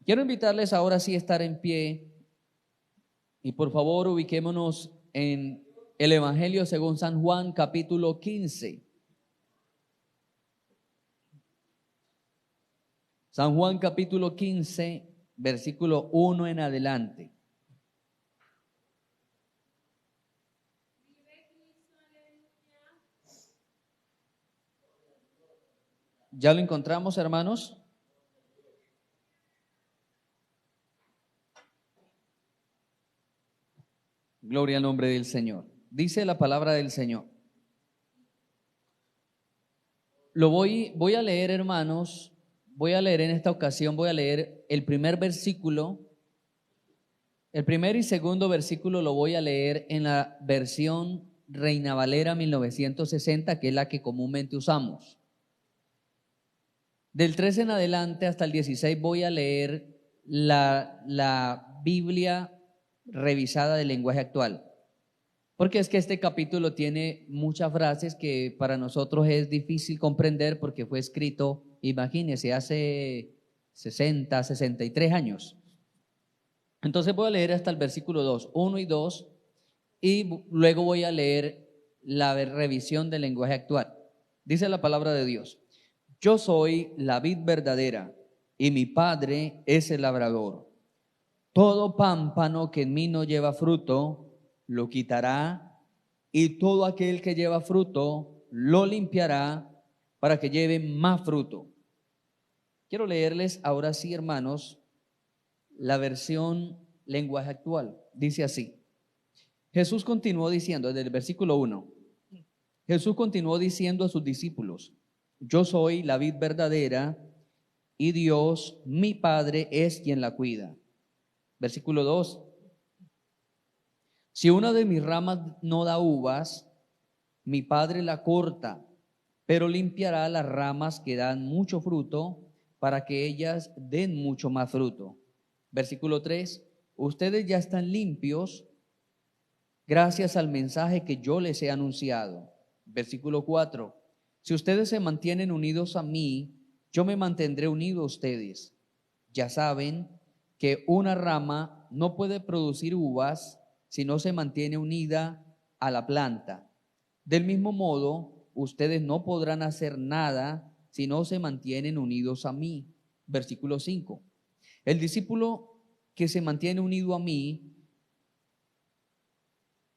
Quiero invitarles ahora sí a estar en pie y por favor ubiquémonos en el Evangelio según San Juan capítulo 15. San Juan capítulo 15, versículo 1 en adelante. ¿Ya lo encontramos, hermanos? Gloria al nombre del Señor. Dice la palabra del Señor. Voy a leer, hermanos. Voy a leer en esta ocasión, voy a leer el primer versículo. El primer y segundo versículo lo voy a leer en la versión Reina Valera 1960, que es la que comúnmente usamos. Del 13 en adelante hasta el 16 voy a leer la Biblia revisada del lenguaje actual. Porque es que este capítulo tiene muchas frases que para nosotros es difícil comprender porque fue escrito, imagínense, hace 60, 63 años. Entonces voy a leer hasta el versículo 2, 1 y 2, y luego voy a leer la revisión del lenguaje actual. Dice la palabra de Dios: yo soy la vid verdadera y mi Padre es el labrador. Todo pámpano que en mí no lleva fruto, lo quitará, y todo aquel que lleva fruto, lo limpiará para que lleve más fruto. Quiero leerles ahora sí, hermanos, la versión lenguaje actual. Dice así. Jesús continuó diciendo, desde el versículo 1, Jesús continuó diciendo a sus discípulos: yo soy la vid verdadera y Dios, mi Padre, es quien la cuida. Versículo 2. Si una de mis ramas no da uvas, mi Padre la corta, pero limpiará las ramas que dan mucho fruto para que ellas den mucho más fruto. Versículo 3. Ustedes ya están limpios gracias al mensaje que yo les he anunciado. Versículo 4. Si ustedes se mantienen unidos a mí, yo me mantendré unido a ustedes. Ya saben que una rama no puede producir uvas si no se mantiene unida a la planta. Del mismo modo, ustedes no podrán hacer nada si no se mantienen unidos a mí. Versículo 5. El discípulo que se mantiene unido a mí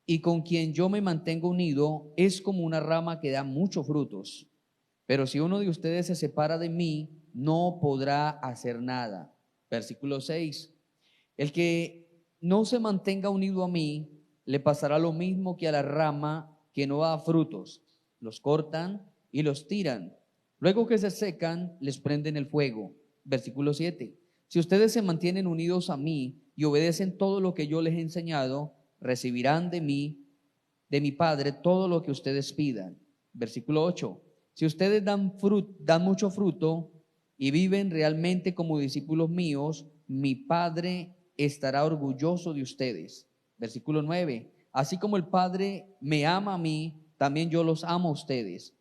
y con quien yo me mantengo unido es como una rama que da muchos frutos. Pero si uno de ustedes se separa de mí, no podrá hacer nada. Versículo 6. El que no se mantenga unido a mí, le pasará lo mismo que a la rama que no da frutos. Los cortan y los tiran. Luego que se secan, les prenden el fuego. Versículo 7. Si ustedes se mantienen unidos a mí y obedecen todo lo que yo les he enseñado, recibirán de mí, de mi Padre, todo lo que ustedes pidan. Versículo 8. Si ustedes dan mucho fruto y viven realmente como discípulos míos, mi Padre estará orgulloso de ustedes. Versículo 9. Así como el Padre me ama a mí, también yo los amo a ustedes.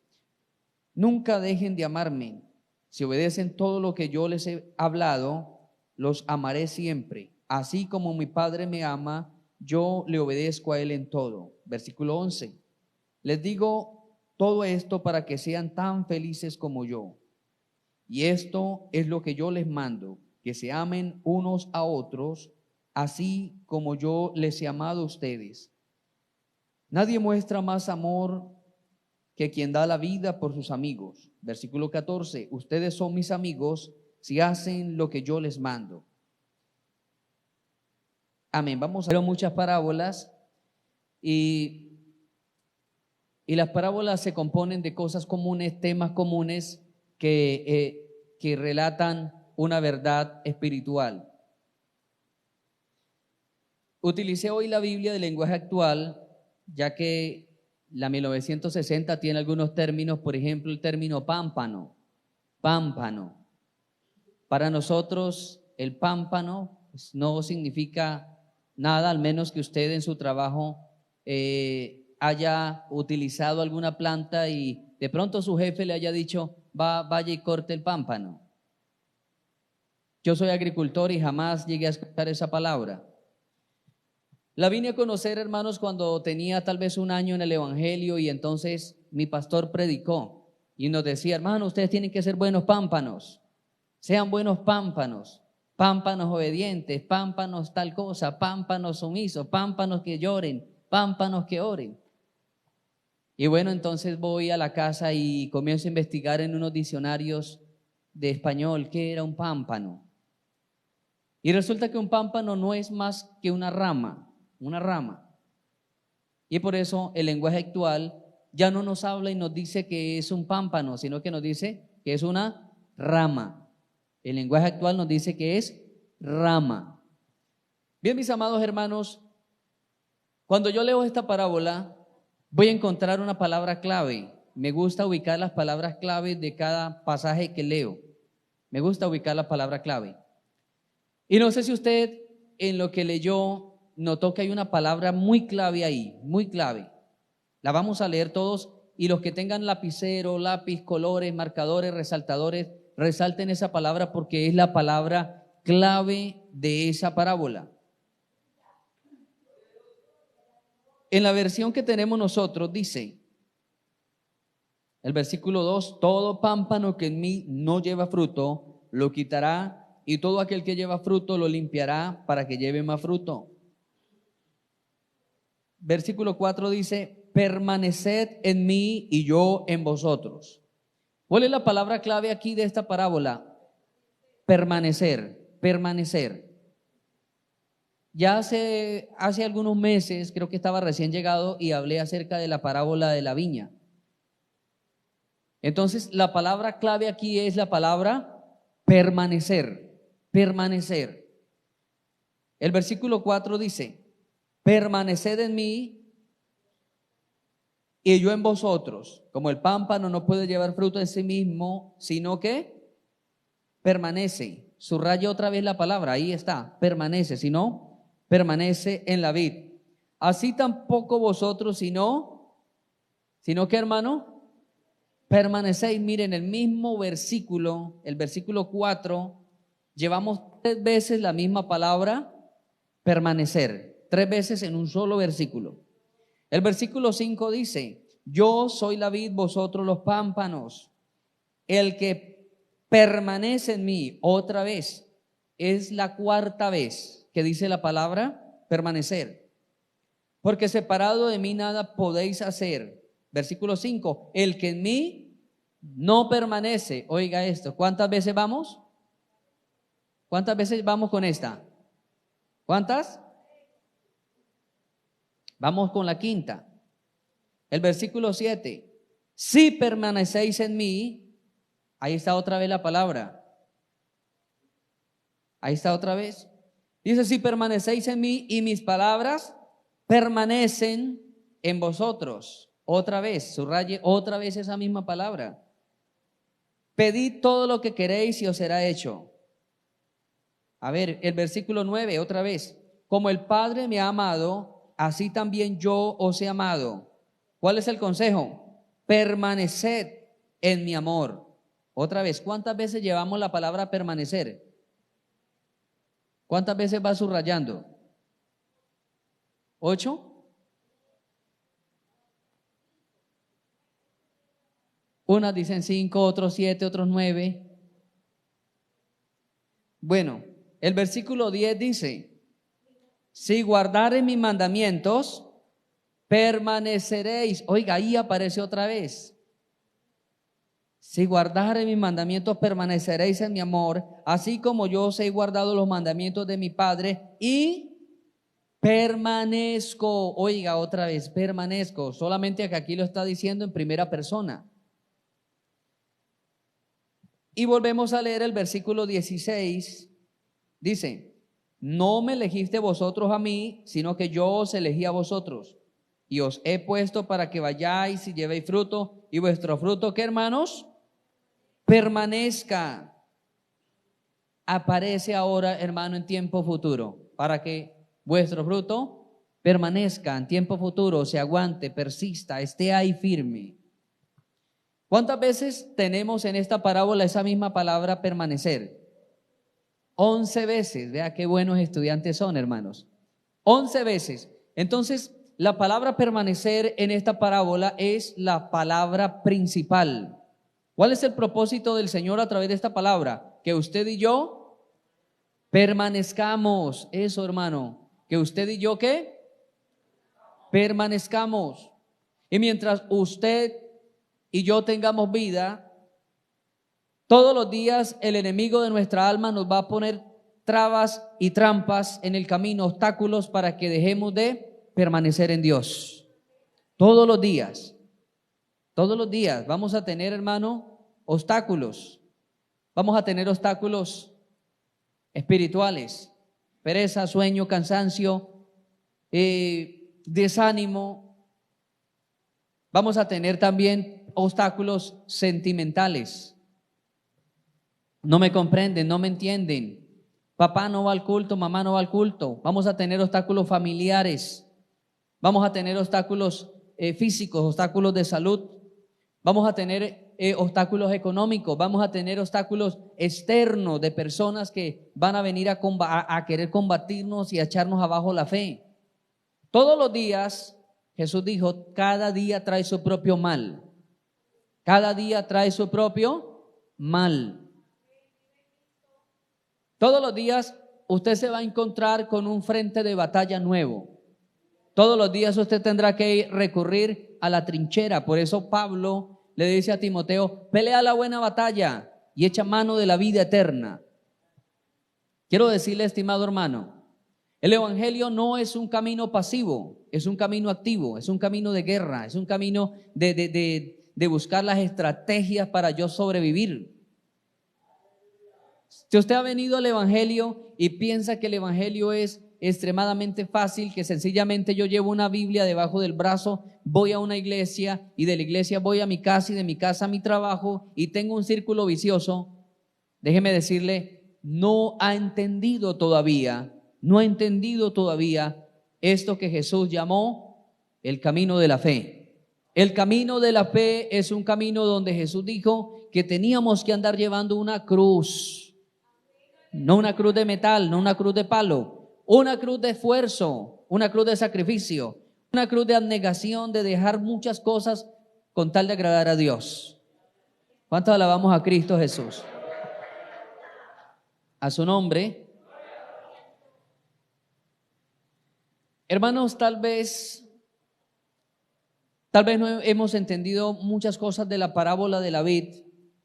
Nunca dejen de amarme. Si obedecen todo lo que yo les he hablado, los amaré siempre. Así como mi Padre me ama, yo le obedezco a Él en todo. Versículo 11. Les digo todo esto para que sean tan felices como yo. Y esto es lo que yo les mando, que se amen unos a otros, así como yo les he amado a ustedes. Nadie muestra más amor que quien da la vida por sus amigos. Versículo 14. Ustedes son mis amigos si hacen lo que yo les mando. Amén. Vamos a ver muchas parábolas y las parábolas se componen de cosas comunes, temas comunes que relatan una verdad espiritual. Utilicé hoy la Biblia del lenguaje actual, ya que la 1960 tiene algunos términos, por ejemplo, el término pámpano. Pámpano. Para nosotros, el pámpano pues, no significa nada, al menos que usted en su trabajo haya utilizado alguna planta y de pronto su jefe le haya dicho, vaya y corte el pámpano. Yo soy agricultor y jamás llegué a escuchar esa palabra. La vine a conocer, hermanos, cuando tenía tal vez un año en el Evangelio y entonces mi pastor predicó y nos decía, hermano, ustedes tienen que ser buenos pámpanos, sean buenos pámpanos, pámpanos obedientes, pámpanos tal cosa, pámpanos sumisos, pámpanos que lloren, pámpanos que oren. Y bueno, entonces voy a la casa y comienzo a investigar en unos diccionarios de español qué era un pámpano. Y resulta que un pámpano no es más que una rama. Y por eso el lenguaje actual ya no nos habla y nos dice que es un pámpano, sino que nos dice que es una rama. El lenguaje actual nos dice que es rama. Bien, mis amados hermanos, cuando yo leo esta parábola, voy a encontrar una palabra clave. Me gusta ubicar las palabras clave de cada pasaje que leo. Me gusta ubicar la palabra clave. Y no sé si usted en lo que leyó notó que hay una palabra muy clave ahí, muy clave. La vamos a leer todos y los que tengan lapicero, lápiz, colores, marcadores, resaltadores, resalten esa palabra porque es la palabra clave de esa parábola. En la versión que tenemos nosotros dice, el versículo 2, todo pámpano que en mí no lleva fruto, lo quitará, y todo aquel que lleva fruto lo limpiará para que lleve más fruto. Versículo 4 dice, permaneced en mí y yo en vosotros. ¿Cuál es la palabra clave aquí de esta parábola? Permanecer, permanecer. Ya hace algunos meses, creo que estaba recién llegado y hablé acerca de la parábola de la viña. Entonces, la palabra clave aquí es la palabra permanecer, permanecer. El versículo 4 dice, permaneced en mí y yo en vosotros. Como el pámpano no puede llevar fruto en sí mismo, sino que permanece. Subraya otra vez la palabra, ahí está, permanece, sino permanece en la vid. Así tampoco vosotros, sino que, hermano, permanecéis. Miren, el mismo versículo, el versículo 4, llevamos 3 veces la misma palabra permanecer, 3 veces en un solo versículo. El versículo 5 dice, yo soy la vid, vosotros los pámpanos. El que permanece en mí, otra vez, es la 4ª vez que dice la palabra permanecer. Porque separado de mí nada podéis hacer. Versículo 5, el que en mí no permanece. Oiga esto, ¿cuántas veces vamos? ¿Cuántas veces vamos con esta? ¿Cuántas? Vamos con la 5ª. El versículo 7, si permanecéis en mí, ahí está otra vez la palabra. Ahí está otra vez. Dice, si permanecéis en mí y mis palabras permanecen en vosotros. Otra vez, subraye otra vez esa misma palabra. Pedid todo lo que queréis y os será hecho. A ver, el versículo 9, otra vez. Como el Padre me ha amado, así también yo os he amado. ¿Cuál es el consejo? Permaneced en mi amor. Otra vez, ¿cuántas veces llevamos la palabra permanecer? ¿Cuántas veces va subrayando? 8. Unas dicen 5, otros 7, otros 9. Bueno, el versículo 10 dice, si guardareis mis mandamientos, permaneceréis. Oiga, ahí aparece otra vez. Si guardareis mis mandamientos, permaneceréis en mi amor, así como yo os he guardado los mandamientos de mi Padre y permanezco. Oiga, otra vez, permanezco. Solamente que aquí lo está diciendo en primera persona. Y volvemos a leer el versículo 16. Dice, no me elegiste vosotros a mí, sino que yo os elegí a vosotros. Y os he puesto para que vayáis y llevéis fruto. Y vuestro fruto, ¿qué, hermanos? Permanezca. Aparece ahora, hermano, en tiempo futuro. Para que vuestro fruto permanezca en tiempo futuro, se aguante, persista, esté ahí firme. ¿Cuántas veces tenemos en esta parábola esa misma palabra permanecer? 11 veces. Vea qué buenos estudiantes son, hermanos. 11 veces. Entonces, la palabra permanecer en esta parábola es la palabra principal. ¿Cuál es el propósito del Señor a través de esta palabra? Que usted y yo permanezcamos. Eso, hermano. Que usted y yo, ¿qué? Permanezcamos. Y mientras usted y yo tengamos vida, todos los días el enemigo de nuestra alma nos va a poner trabas y trampas en el camino, obstáculos para que dejemos de permanecer en Dios. Todos los días vamos a tener, hermano, obstáculos. Vamos a tener obstáculos espirituales, pereza, sueño, cansancio, desánimo. Vamos a tener también obstáculos sentimentales. No me comprenden, no me entienden. Papá no va al culto, mamá no va al culto. Vamos a tener obstáculos familiares. Vamos a tener obstáculos físicos, obstáculos de salud. Vamos a tener obstáculos económicos. Vamos a tener obstáculos externos de personas que van a venir a querer combatirnos y a echarnos abajo la fe. Todos los días, Jesús dijo, cada día trae su propio mal. Cada día trae su propio mal. Todos los días usted se va a encontrar con un frente de batalla nuevo. Todos los días usted tendrá que recurrir a la trinchera. Por eso Pablo le dice a Timoteo, pelea la buena batalla y echa mano de la vida eterna. Quiero decirle, estimado hermano, el evangelio no es un camino pasivo, es un camino activo, es un camino de guerra, es un camino de buscar las estrategias para yo sobrevivir. Si usted ha venido al evangelio y piensa que el evangelio es extremadamente fácil, que sencillamente yo llevo una Biblia debajo del brazo, voy a una iglesia y de la iglesia voy a mi casa y de mi casa a mi trabajo y tengo un círculo vicioso, déjeme decirle, no ha entendido todavía esto que Jesús llamó el camino de la fe. El camino de la fe es un camino donde Jesús dijo que teníamos que andar llevando una cruz. No una cruz de metal, no una cruz de palo, una cruz de esfuerzo, una cruz de sacrificio, una cruz de abnegación, de dejar muchas cosas con tal de agradar a Dios. ¿Cuántos alabamos a Cristo Jesús? A su nombre. Hermanos, tal vez no hemos entendido muchas cosas de la parábola de la vid,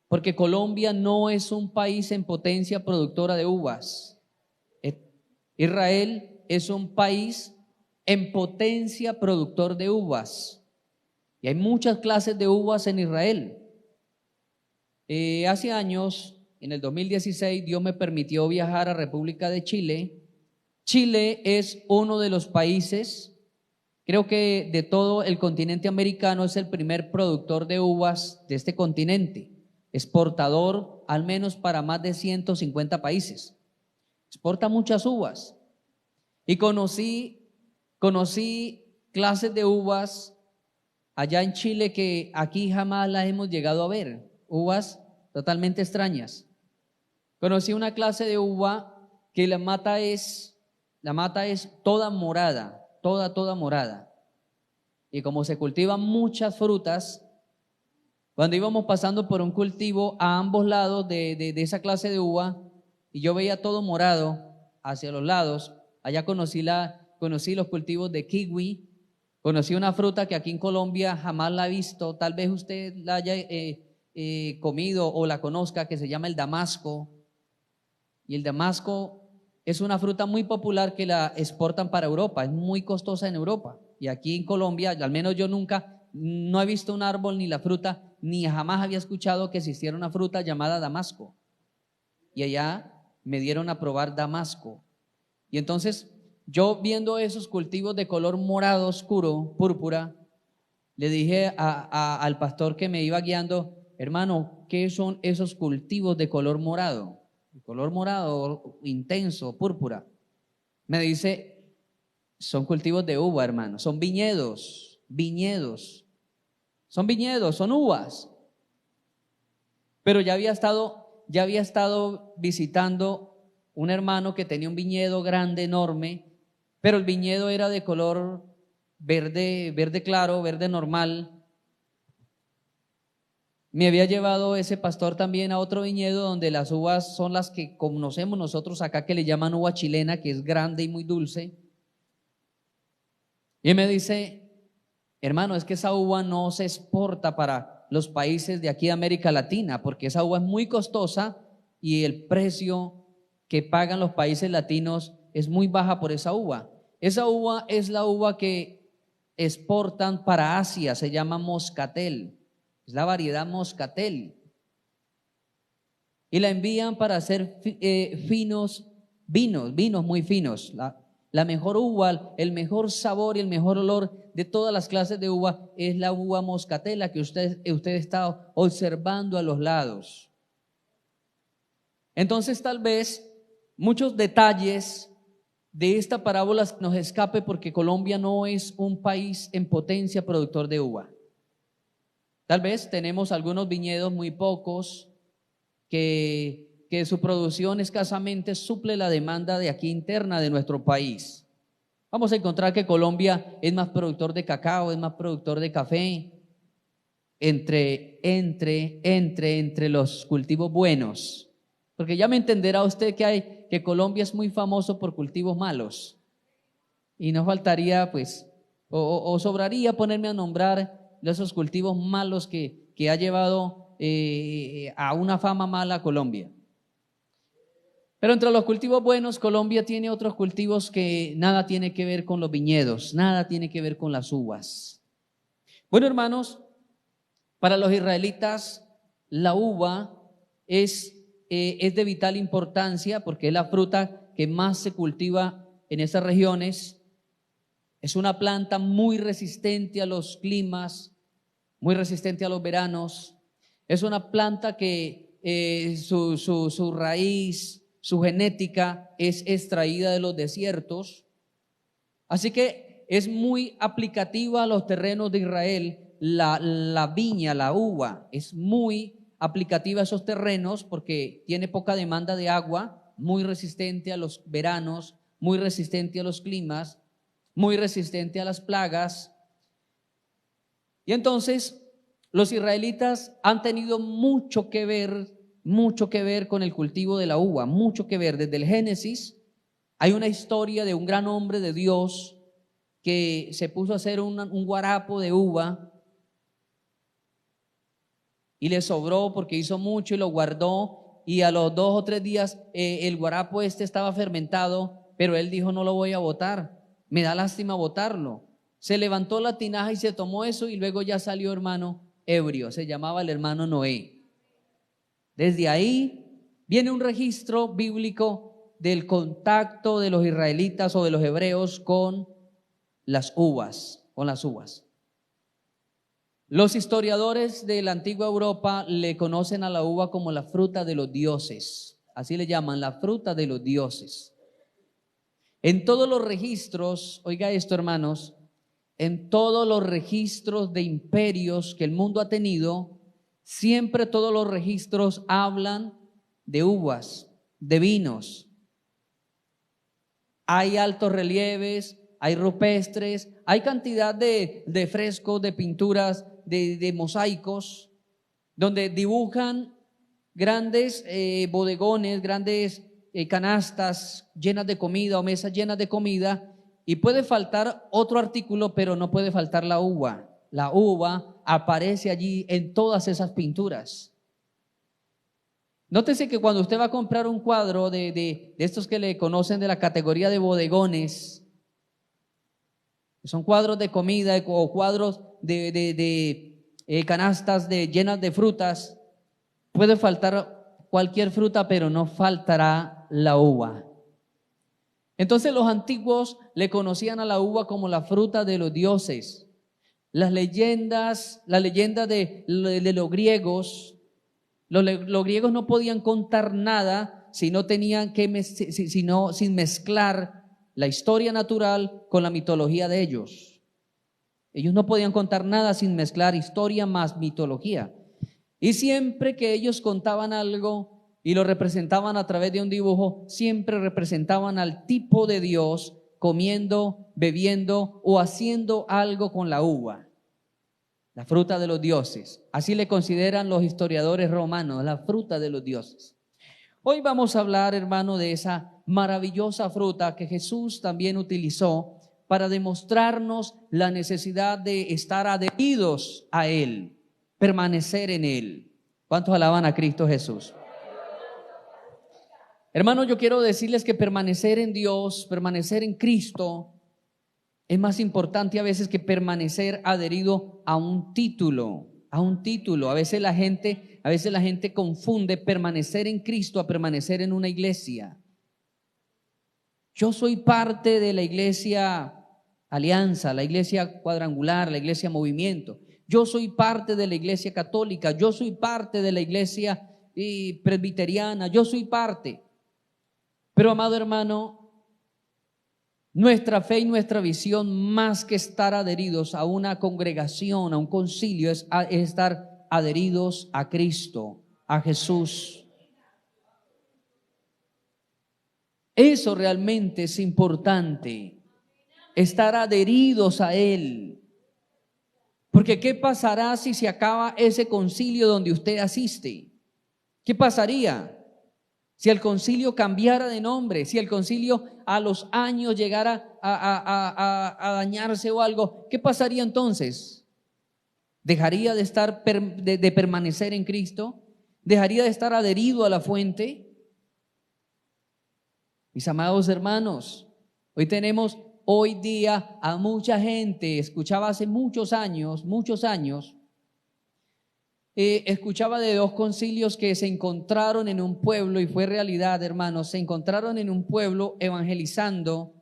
porque Colombia no es un país en potencia productora de uvas. Israel es un país en potencia productor de uvas. Y hay muchas clases de uvas en Israel. Hace años, en el 2016, Dios me permitió viajar a República de Chile. Chile es uno de los países, creo que de todo el continente americano, es el primer productor de uvas de este continente. Exportador al menos para más de 150 países. Exporta muchas uvas. Y conocí clases de uvas allá en Chile que aquí jamás las hemos llegado a ver. Uvas totalmente extrañas. Conocí una clase de uva que la mata es toda morada, toda morada. Y como se cultivan muchas frutas, cuando íbamos pasando por un cultivo a ambos lados de esa clase de uva y yo veía todo morado hacia los lados, allá conocí los cultivos de kiwi, conocí una fruta que aquí en Colombia jamás la he visto, tal vez usted la haya comido o la conozca, que se llama el damasco. Y el damasco es una fruta muy popular que la exportan para Europa, es muy costosa en Europa. Y aquí en Colombia, al menos yo no he visto un árbol ni la fruta, ni jamás había escuchado que existiera una fruta llamada damasco. Y allá me dieron a probar damasco. Y entonces yo, viendo esos cultivos de color morado oscuro, púrpura, le dije al pastor que me iba guiando, hermano, ¿qué son esos cultivos de color morado? El color morado intenso, púrpura. Me dice, son cultivos de uva, hermano, son viñedos. Son viñedos, son uvas. Pero ya había estado visitando un hermano que tenía un viñedo grande, enorme, pero el viñedo era de color verde, verde claro, verde normal. Me había llevado ese pastor también a otro viñedo donde las uvas son las que conocemos nosotros acá, que le llaman uva chilena, que es grande y muy dulce. Y él me dice: hermano, es que esa uva no se exporta para los países de aquí de América Latina, porque esa uva es muy costosa y el precio que pagan los países latinos es muy baja por esa uva. Esa uva es la uva que exportan para Asia, se llama moscatel, es la variedad moscatel, y la envían para hacer finos vinos muy finos. La mejor uva, el mejor sabor y el mejor olor de todas las clases de uva es la uva moscatela que usted está observando a los lados. Entonces, tal vez muchos detalles de esta parábola nos escape porque Colombia no es un país en potencia productor de uva. Tal vez tenemos algunos viñedos, muy pocos, que su producción escasamente suple la demanda de aquí interna de nuestro país. Vamos a encontrar que Colombia es más productor de cacao, es más productor de café, entre los cultivos buenos. Porque ya me entenderá usted que Colombia es muy famoso por cultivos malos. Y no faltaría, pues, o sobraría ponerme a nombrar esos cultivos malos que ha llevado a una fama mala a Colombia. Pero entre los cultivos buenos, Colombia tiene otros cultivos que nada tiene que ver con los viñedos, nada tiene que ver con las uvas. Bueno, hermanos, para los israelitas la uva es de vital importancia porque es la fruta que más se cultiva en esas regiones. Es una planta muy resistente a los climas, muy resistente a los veranos. Es una planta que su raíz, su genética es extraída de los desiertos. Así que es muy aplicativa a los terrenos de Israel. La viña, la uva, es muy aplicativa a esos terrenos porque tiene poca demanda de agua, muy resistente a los veranos, muy resistente a los climas, muy resistente a las plagas. Y entonces los israelitas han tenido mucho que ver con el cultivo de la uva, mucho que ver. Desde el Génesis hay una historia de un gran hombre de Dios que se puso a hacer un guarapo de uva y le sobró porque hizo mucho y lo guardó, y a los 2 o 3 días el guarapo estaba fermentado, pero él dijo: no lo voy a botar, me da lástima botarlo. Se levantó la tinaja y se tomó eso, y luego ya salió, hermano, ebrio. Se llamaba el hermano Noé. Desde ahí viene un registro bíblico del contacto de los israelitas o de los hebreos con las uvas. Los historiadores de la antigua Europa le conocen a la uva como la fruta de los dioses. Así le llaman, la fruta de los dioses. En todos los registros, oiga esto, hermanos, en todos los registros de imperios que el mundo ha tenido, siempre todos los registros hablan de uvas, de vinos. Hay altos relieves, hay rupestres, hay cantidad de frescos, de pinturas, de mosaicos, donde dibujan grandes bodegones, grandes canastas llenas de comida o mesas llenas de comida, y puede faltar otro artículo, pero no puede faltar la uva. La uva aparece allí en todas esas pinturas. Nótese que cuando usted va a comprar un cuadro de estos que le conocen de la categoría de bodegones, son cuadros de comida o cuadros de canastas llenas de frutas, puede faltar cualquier fruta, pero no faltará la uva. Entonces los antiguos le conocían a la uva como la fruta de los dioses. La leyenda de los griegos, los griegos no podían contar nada sin mezclar la historia natural con la mitología de ellos. Ellos no podían contar nada sin mezclar historia más mitología. Y siempre que ellos contaban algo, y lo representaban a través de un dibujo, siempre representaban al tipo de Dios comiendo, bebiendo o haciendo algo con la uva, la fruta de los dioses. Así le consideran los historiadores romanos, la fruta de los dioses. Hoy vamos a hablar, hermano, de esa maravillosa fruta que Jesús también utilizó para demostrarnos la necesidad de estar adheridos a Él, permanecer en Él. ¿Cuántos alaban a Cristo Jesús? Hermanos, yo quiero decirles que permanecer en Dios, permanecer en Cristo, es más importante a veces que permanecer adherido a un título, a un título. A veces la gente confunde permanecer en Cristo a permanecer en una iglesia. Yo soy parte de la iglesia Alianza, la iglesia Cuadrangular, la iglesia Movimiento. Yo soy parte de la iglesia católica, yo soy parte de la iglesia presbiteriana, yo soy parte. Pero, amado hermano, nuestra fe y nuestra visión, más que estar adheridos a una congregación, a un concilio, es estar adheridos a Cristo, a Jesús. Eso realmente es importante, estar adheridos a Él. Porque ¿qué pasará si se acaba ese concilio donde usted asiste? ¿Qué pasaría si el concilio cambiara de nombre? Si el concilio a los años llegara a dañarse o algo, ¿qué pasaría entonces? ¿Dejaría de estar de permanecer en Cristo? ¿Dejaría de estar adherido a la fuente? Mis amados hermanos, hoy día a mucha gente, escuchaba hace muchos años, escuchaba de dos concilios que se encontraron en un pueblo, y fue realidad, hermanos, se encontraron en un pueblo evangelizando.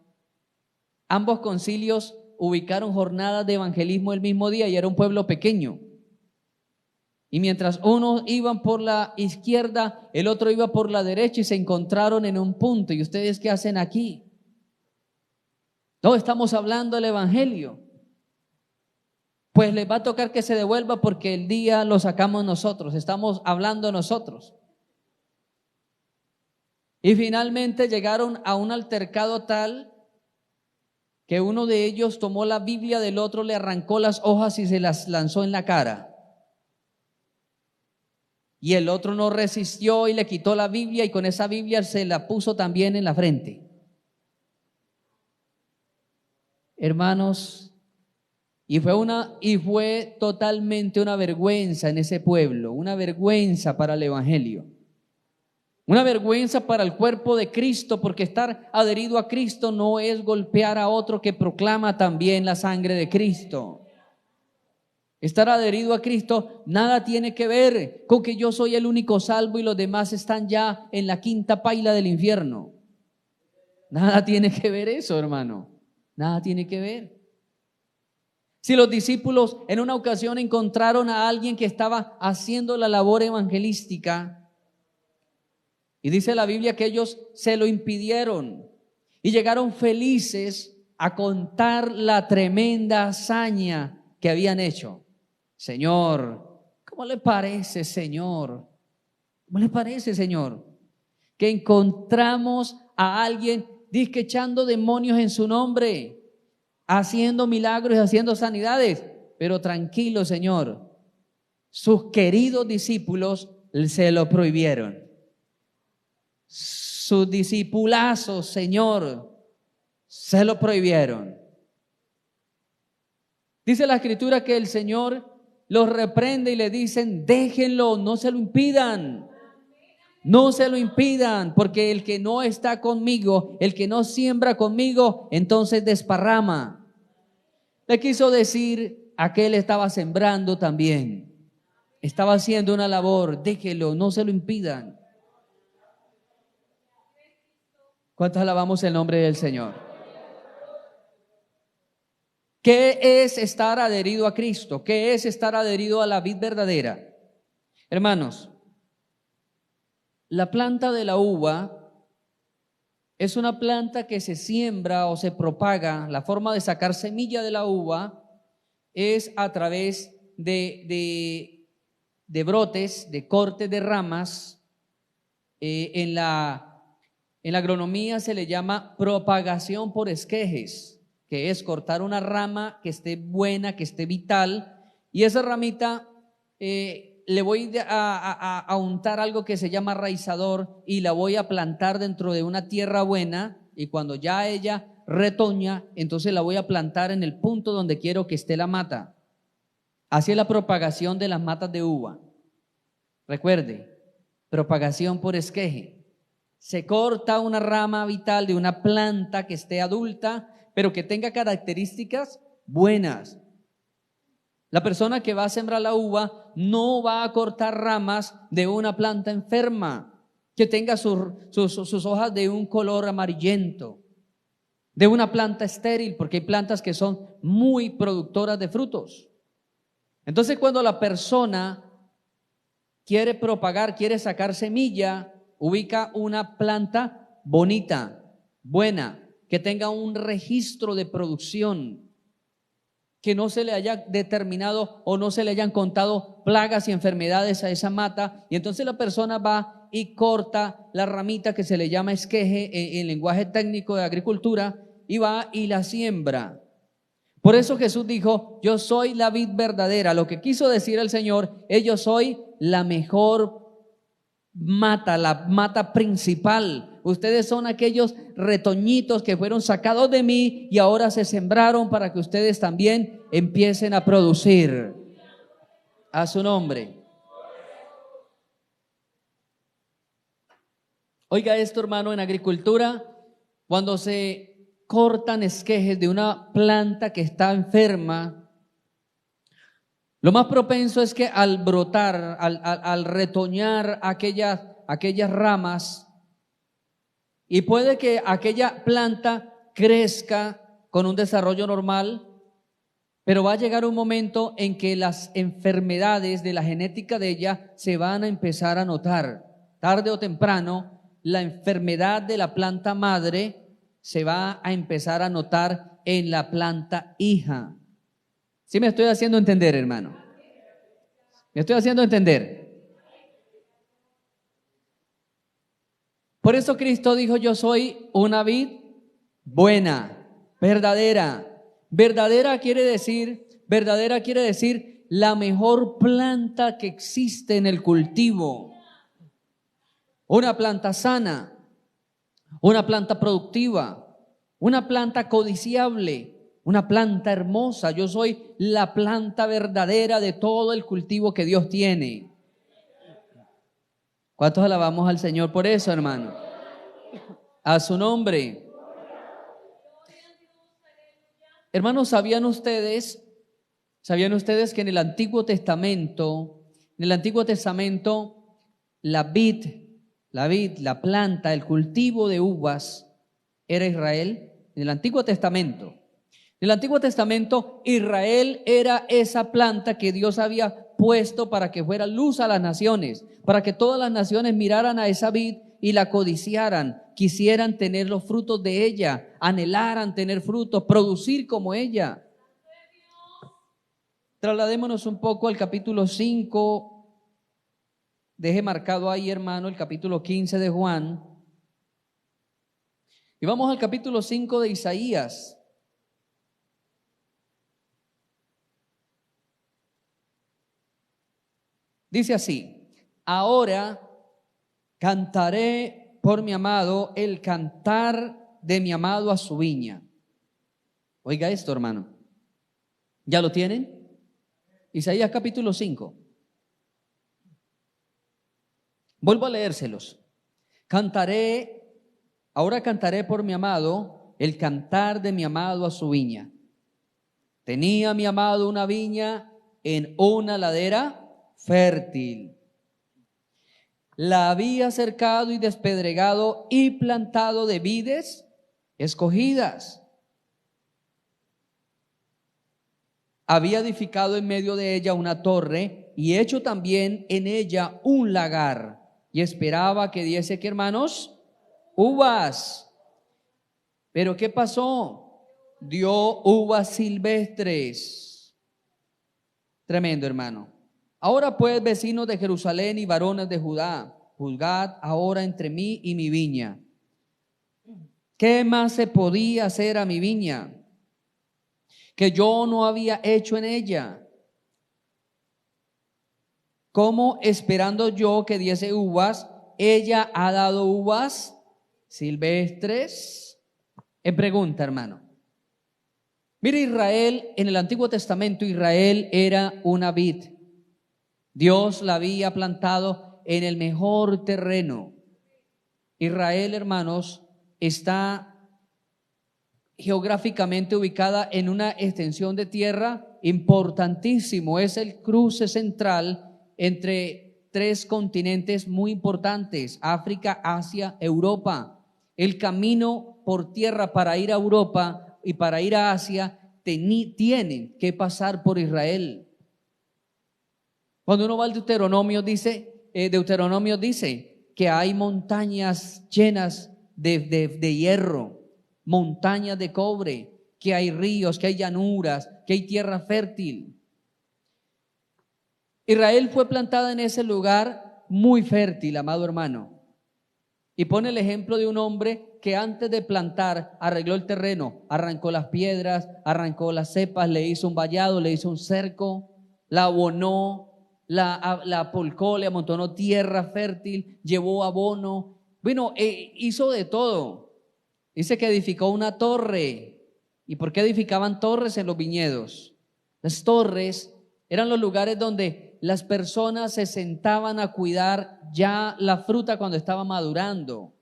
Ambos concilios ubicaron jornadas de evangelismo el mismo día y era un pueblo pequeño. Y mientras unos iban por la izquierda, el otro iba por la derecha y se encontraron en un punto. ¿Y ustedes qué hacen aquí? No, estamos hablando del evangelio. Pues les va a tocar que se devuelva porque el día lo sacamos nosotros, estamos hablando nosotros. Y finalmente llegaron a un altercado tal que uno de ellos tomó la Biblia del otro, le arrancó las hojas y se las lanzó en la cara. Y el otro no resistió y le quitó la Biblia y con esa Biblia se la puso también en la frente. Hermanos, y fue totalmente una vergüenza en ese pueblo, una vergüenza para el evangelio, una vergüenza para el cuerpo de Cristo, porque estar adherido a Cristo no es golpear a otro que proclama también la sangre de Cristo. Estar adherido a Cristo nada tiene que ver con que yo soy el único salvo y los demás están ya en la quinta paila del infierno. Nada tiene que ver eso, hermano. Nada tiene que ver. Si los discípulos en una ocasión encontraron a alguien que estaba haciendo la labor evangelística, y dice la Biblia que ellos se lo impidieron y llegaron felices a contar la tremenda hazaña que habían hecho. Señor, ¿cómo le parece, Señor? ¿Cómo le parece, Señor? Que encontramos a alguien dizque echando demonios en su nombre, haciendo milagros y haciendo sanidades. Pero tranquilo, Señor, sus queridos discípulos se lo prohibieron. Sus discipulazos, Señor, se lo prohibieron. Dice la Escritura que el Señor los reprende y le dicen: déjenlo, no se lo impidan. No se lo impidan, porque el que no está conmigo, el que no siembra conmigo, entonces desparrama. Le quiso decir a que él estaba sembrando también. Estaba haciendo una labor, déjelo, no se lo impidan. ¿Cuántos alabamos el nombre del Señor? ¿Qué es estar adherido a Cristo? ¿Qué es estar adherido a la vid verdadera? Hermanos, la planta de la uva es una planta que se siembra o se propaga. La forma de sacar semilla de la uva es a través de brotes, de cortes de ramas, en la agronomía se le llama propagación por esquejes, que es cortar una rama que esté buena, que esté vital, y esa ramita le voy a untar algo que se llama raizador y la voy a plantar dentro de una tierra buena, y cuando ya ella retoña, entonces la voy a plantar en el punto donde quiero que esté la mata. Así es la propagación de las matas de uva. Recuerde, propagación por esqueje. Se corta una rama vital de una planta que esté adulta, pero que tenga características buenas. La persona que va a sembrar la uva no va a cortar ramas de una planta enferma, que tenga sus hojas de un color amarillento, de una planta estéril, porque hay plantas que son muy productoras de frutos. Entonces, cuando la persona quiere propagar, quiere sacar semilla, ubica una planta bonita, buena, que tenga un registro de producción, que no se le haya determinado o no se le hayan contado plagas y enfermedades a esa mata, y entonces la persona va y corta la ramita que se le llama esqueje en lenguaje técnico de agricultura, y va y la siembra. Por eso Jesús dijo: yo soy la vid verdadera. Lo que quiso decir el Señor es: yo soy la mejor mata, la mata principal. Ustedes son aquellos retoñitos que fueron sacados de mí y ahora se sembraron para que ustedes también empiecen a producir. A su nombre. Oiga esto, hermano, en agricultura, cuando se cortan esquejes de una planta que está enferma, lo más propenso es que al brotar, al retoñar aquellas ramas, y puede que aquella planta crezca con un desarrollo normal, pero va a llegar un momento en que las enfermedades de la genética de ella se van a empezar a notar. Tarde o temprano, la enfermedad de la planta madre se va a empezar a notar en la planta hija. ¿Sí me estoy haciendo entender, hermano? ¿Me estoy haciendo entender? Por eso Cristo dijo: yo soy una vid buena, verdadera. Verdadera quiere decir la mejor planta que existe en el cultivo. Una planta sana, una planta productiva, una planta codiciable, una planta hermosa. Yo soy la planta verdadera de todo el cultivo que Dios tiene. ¿Cuántos alabamos al Señor por eso, hermano? A su nombre. Hermanos, ¿sabían ustedes que en el Antiguo Testamento, la vid, la planta, el cultivo de uvas era Israel? En el Antiguo Testamento. En el Antiguo Testamento, Israel era esa planta que Dios había puesto para que fuera luz a las naciones, para que todas las naciones miraran a esa vid y la codiciaran, quisieran tener los frutos de ella, anhelaran tener frutos, producir como ella. Trasladémonos un poco al capítulo 5, deje marcado ahí, hermano, el capítulo 15 de Juan, y vamos al capítulo 5 de Isaías. Dice así: ahora cantaré por mi amado el cantar de mi amado a su viña. Oiga esto, hermano. ¿Ya lo tienen? Isaías capítulo 5. Vuelvo a leérselos. Ahora cantaré por mi amado el cantar de mi amado a su viña. Tenía mi amado una viña en una ladera fértil. La había cercado y despedregado y plantado de vides escogidas. Había edificado en medio de ella una torre y hecho también en ella un lagar, y esperaba que diese, ¿qué, hermanos? Uvas. Pero ¿qué pasó? Dio uvas silvestres. Tremendo, hermano. Ahora pues, vecinos de Jerusalén y varones de Judá, juzgad ahora entre mí y mi viña. ¿Qué más se podía hacer a mi viña que yo no había hecho en ella? ¿Cómo esperando yo que diese uvas, ella ha dado uvas silvestres? Pregunta, hermano. Mire, Israel, en el Antiguo Testamento, Israel era una vid. Dios la había plantado en el mejor terreno. Israel, hermanos, está geográficamente ubicada en una extensión de tierra importantísimo. Es el cruce central entre tres continentes muy importantes: África, Asia, Europa. El camino por tierra para ir a Europa y para ir a Asia tienen que pasar por Israel. Cuando uno va al Deuteronomio dice que hay montañas llenas de hierro, montañas de cobre, que hay ríos, que hay llanuras, que hay tierra fértil. Israel fue plantada en ese lugar muy fértil, amado hermano. Y pone el ejemplo de un hombre que antes de plantar arregló el terreno, arrancó las piedras, arrancó las cepas, le hizo un vallado, le hizo un cerco, la abonó, la apolcó, le amontonó tierra fértil, llevó abono. Bueno, hizo de todo. Dice que edificó una torre. ¿Y por qué edificaban torres en los viñedos? Las torres eran los lugares donde las personas se sentaban a cuidar ya la fruta cuando estaba madurando.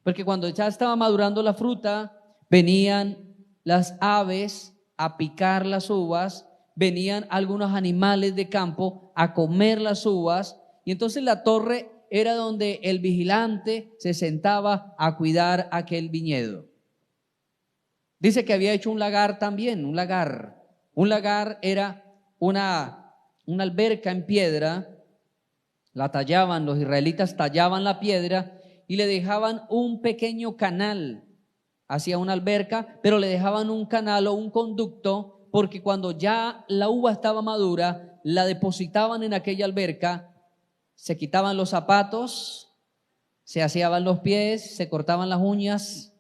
Porque cuando ya estaba madurando la fruta, venían las aves a picar las uvas, venían algunos animales de campo a comer las uvas, y entonces la torre era donde el vigilante se sentaba a cuidar aquel viñedo. Dice que había hecho un lagar también, un lagar. Un lagar era una alberca en piedra, la tallaban, los israelitas tallaban la piedra y le dejaban un pequeño canal hacia una alberca, pero le dejaban un canal o un conducto, porque cuando ya la uva estaba madura, la depositaban en aquella alberca, se quitaban los zapatos, se aseaban los pies, se cortaban las uñas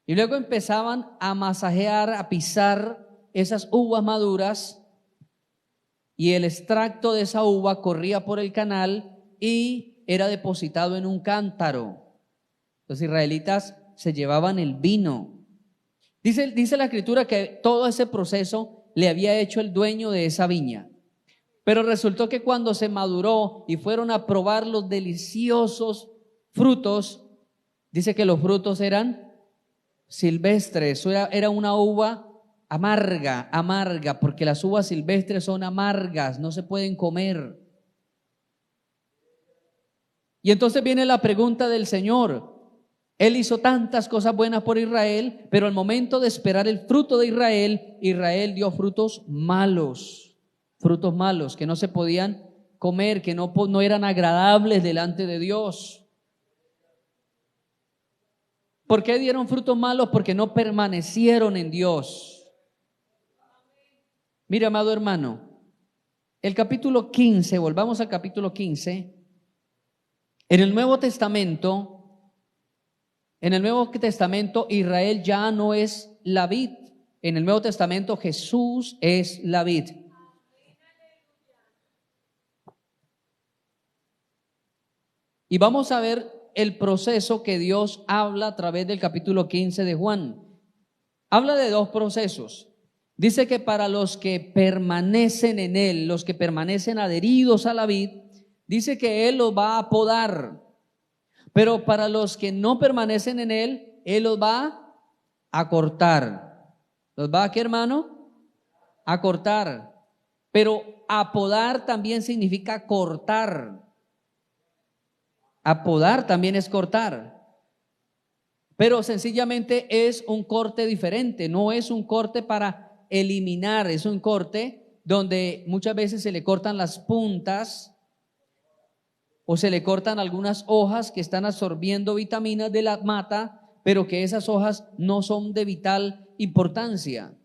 y luego empezaban a masajear, a pisar esas uvas maduras, y el extracto de esa uva corría por el canal y era depositado en un cántaro. Los israelitas se llevaban el vino. Dice la escritura que todo ese proceso le había hecho el dueño de esa viña. Pero resultó que cuando se maduró y fueron a probar los deliciosos frutos, dice que los frutos eran silvestres. Era una uva amarga, porque las uvas silvestres son amargas, no se pueden comer. Y entonces viene la pregunta del Señor. Él hizo tantas cosas buenas por Israel, pero al momento de esperar el fruto de Israel, Israel dio frutos malos que no se podían comer, que no eran agradables delante de Dios. ¿Por qué dieron frutos malos? Porque no permanecieron en Dios. Mira, amado hermano, el capítulo 15, volvamos al capítulo 15. En el Nuevo Testamento Israel ya no es la vid. En el Nuevo Testamento Jesús es la vid. Y vamos a ver el proceso que Dios habla a través del capítulo 15 de Juan. Habla de dos procesos. Dice que para los que permanecen en Él, los que permanecen adheridos a la vid, dice que Él los va a podar. Pero para los que no permanecen en Él, Él los va a cortar. ¿Los va a qué, hermano? A cortar. Pero apodar también significa cortar. Apodar también es cortar. Pero sencillamente es un corte diferente, no es un corte para eliminar, es un corte donde muchas veces se le cortan las puntas o se le cortan algunas hojas que están absorbiendo vitaminas de la mata, pero que esas hojas no son de vital importancia.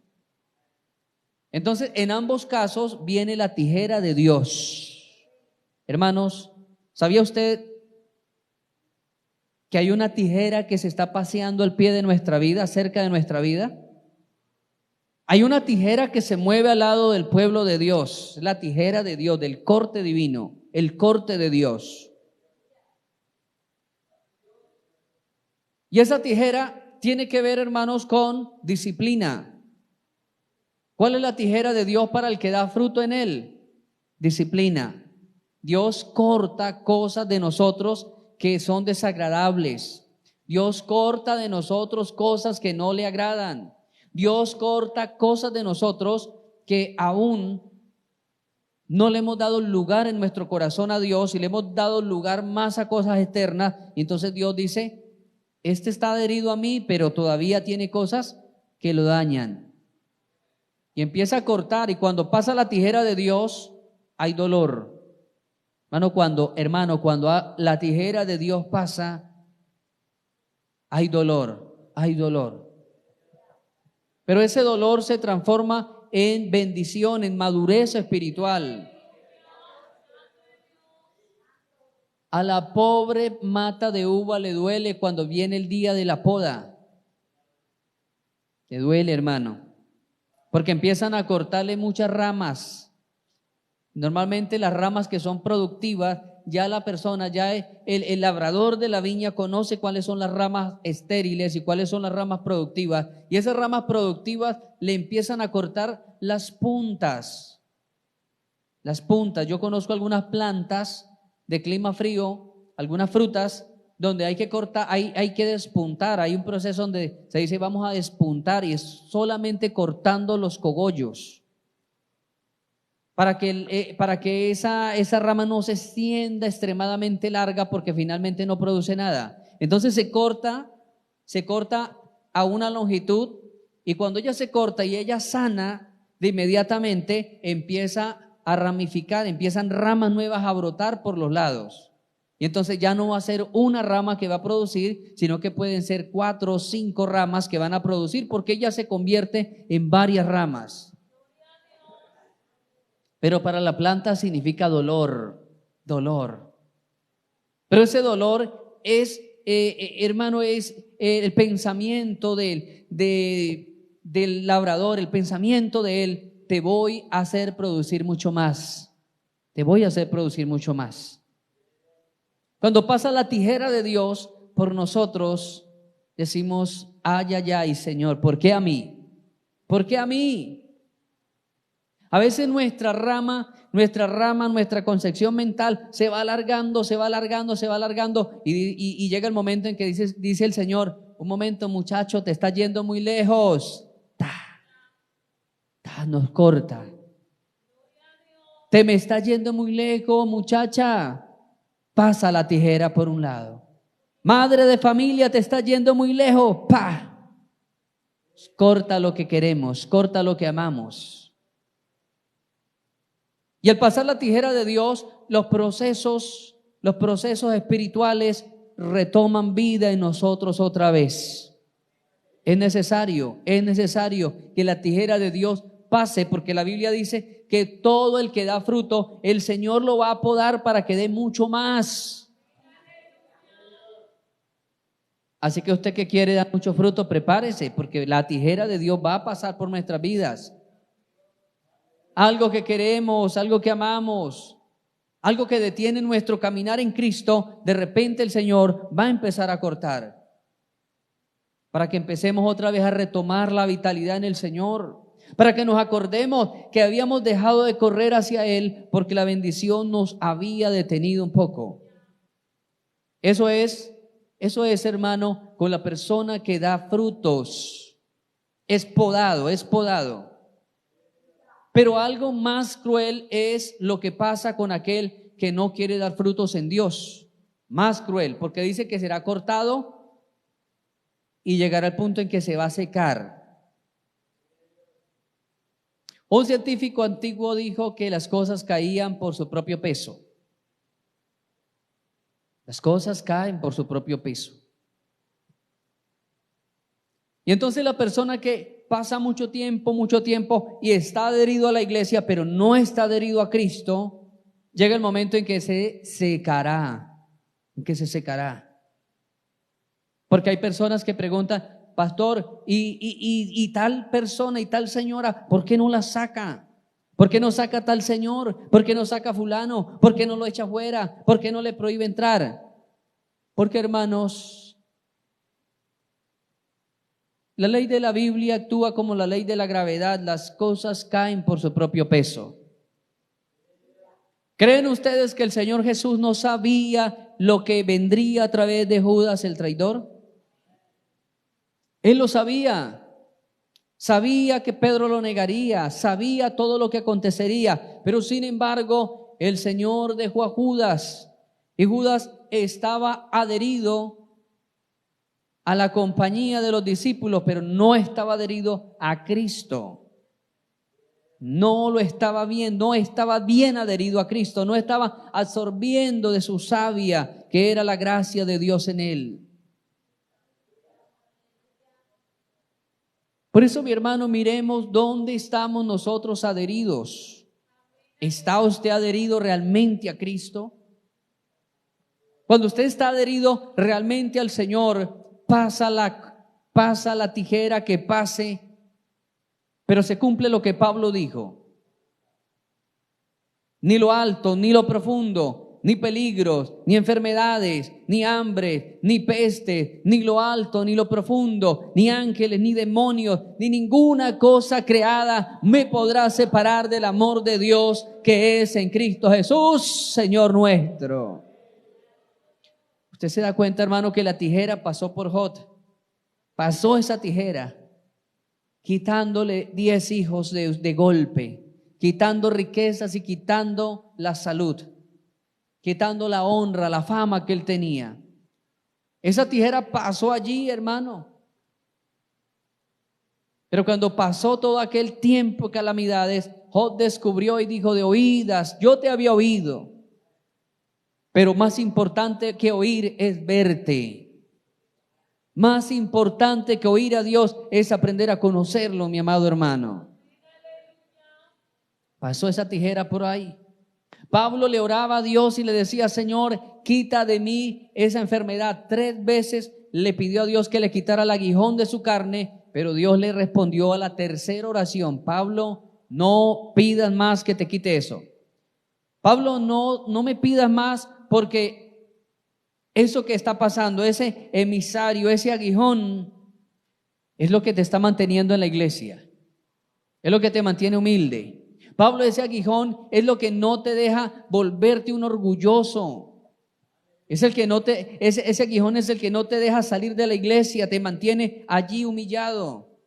Entonces, en ambos casos viene la tijera de Dios. Hermanos, ¿sabía usted que hay una tijera que se está paseando al pie de nuestra vida, cerca de nuestra vida? Hay una tijera que se mueve al lado del pueblo de Dios, la tijera de Dios, del corte divino, el corte de Dios. Y esa tijera tiene que ver, hermanos, con disciplina. ¿Cuál es la tijera de Dios para el que da fruto en él? Disciplina. Dios corta cosas de nosotros que son desagradables. Dios corta de nosotros cosas que no le agradan. Dios corta cosas de nosotros que aún no le hemos dado lugar en nuestro corazón a Dios y le hemos dado lugar más a cosas externas. Y entonces Dios dice, este está adherido a mí, pero todavía tiene cosas que lo dañan. Y empieza a cortar, y cuando pasa la tijera de Dios, hay dolor. Hermano, cuando la tijera de Dios pasa, hay dolor, hay dolor. Pero ese dolor se transforma en bendición, en madurez espiritual. A la pobre mata de uva le duele cuando viene el día de la poda. Le duele, hermano, porque empiezan a cortarle muchas ramas. Normalmente las ramas que son productivas, ya la persona, ya el labrador de la viña conoce cuáles son las ramas estériles y cuáles son las ramas productivas. Y esas ramas productivas le empiezan a cortar las puntas. Las puntas. Yo conozco algunas plantas de clima frío, algunas frutas, donde hay que cortar, hay que despuntar. Hay un proceso donde se dice vamos a despuntar y es solamente cortando los cogollos. Para que esa rama no se extienda extremadamente larga porque finalmente no produce nada. Entonces se corta a una longitud y cuando ella se corta y ella sana, de inmediatamente empieza a ramificar, empiezan ramas nuevas a brotar por los lados. Y entonces ya no va a ser una rama que va a producir, sino que pueden ser 4 o 5 ramas que van a producir porque ella se convierte en varias ramas. Pero para la planta significa dolor, dolor. Pero ese dolor es, hermano, es el pensamiento del labrador, el pensamiento de él, te voy a hacer producir mucho más, te voy a hacer producir mucho más. Cuando pasa la tijera de Dios por nosotros, decimos, ay, ay, ay, Señor, ¿por qué a mí? ¿Por qué a mí? A veces nuestra concepción mental se va alargando y llega el momento en que dice el Señor, un momento muchacho, te está yendo muy lejos. Nos corta. Te me está yendo muy lejos, muchacha. Pasa la tijera por un lado. Madre de familia, te está yendo muy lejos. Corta lo que queremos, corta lo que amamos. Y al pasar la tijera de Dios, los procesos espirituales retoman vida en nosotros otra vez. Es necesario que la tijera de Dios pase, porque la Biblia dice que todo el que da fruto, el Señor lo va a podar para que dé mucho más. Así que usted que quiere dar mucho fruto, prepárese, porque la tijera de Dios va a pasar por nuestras vidas. Algo que queremos, algo que amamos, algo que detiene nuestro caminar en Cristo, de repente el Señor va a empezar a cortar para que empecemos otra vez a retomar la vitalidad en el Señor, para que nos acordemos que habíamos dejado de correr hacia Él porque la bendición nos había detenido un poco. Eso es, hermano, con la persona que da frutos. Es podado. Pero algo más cruel es lo que pasa con aquel que no quiere dar frutos en Dios. Más cruel, porque dice que será cortado y llegará al punto en que se va a secar. Un científico antiguo dijo que las cosas caían por su propio peso. Las cosas caen por su propio peso. Y entonces la persona que pasa mucho tiempo y está adherido a la iglesia, pero no está adherido a Cristo, llega el momento en que se secará, Porque hay personas que preguntan, pastor, y tal persona y tal señora, ¿por qué no la saca? ¿Por qué no saca a tal señor? ¿Por qué no saca a fulano? ¿Por qué no lo echa fuera? ¿Por qué no le prohíbe entrar? Porque, hermanos, la ley de la Biblia actúa como la ley de la gravedad. Las cosas caen por su propio peso. ¿Creen ustedes que el Señor Jesús no sabía lo que vendría a través de Judas el traidor? Él lo sabía. Sabía que Pedro lo negaría, sabía todo lo que acontecería, pero sin embargo el Señor dejó a Judas, y Judas estaba adherido a la compañía de los discípulos, pero no estaba adherido a Cristo. No lo estaba bien, no estaba bien adherido a Cristo, no estaba absorbiendo de su savia, que era la gracia de Dios en él. Por eso, mi hermano, miremos dónde estamos nosotros adheridos. ¿Está usted adherido realmente a Cristo? Cuando usted está adherido realmente al Señor, pasa la tijera que pase, pero se cumple lo que Pablo dijo. Ni lo alto, ni lo profundo, ni peligros, ni enfermedades, ni hambre, ni peste, ni lo alto, ni lo profundo, ni ángeles, ni demonios, ni ninguna cosa creada me podrá separar del amor de Dios que es en Cristo Jesús, Señor nuestro. Usted se da cuenta, hermano, que la tijera pasó por Jot. Pasó esa tijera, quitándole 10 hijos de golpe, quitando riquezas y quitando la salud, quitando la honra, la fama que él tenía. Esa tijera pasó allí, hermano. Pero cuando pasó todo aquel tiempo de calamidades, Job descubrió y dijo: de oídas, yo te había oído, pero más importante que oír es verte. Más importante que oír a Dios es aprender a conocerlo, mi amado hermano. Pasó esa tijera por ahí. Pablo le oraba a Dios y le decía: Señor, quita de mí esa enfermedad. 3 veces le pidió a Dios que le quitara el aguijón de su carne, pero Dios le respondió a la tercera oración: Pablo, no pidas más que te quite eso. Pablo, no me pidas más, porque eso que está pasando, ese emisario, ese aguijón, es lo que te está manteniendo en la iglesia, es lo que te mantiene humilde. Pablo, ese aguijón es lo que no te deja volverte un orgulloso. Es el que ese aguijón es el que no te deja salir de la iglesia, te mantiene allí humillado.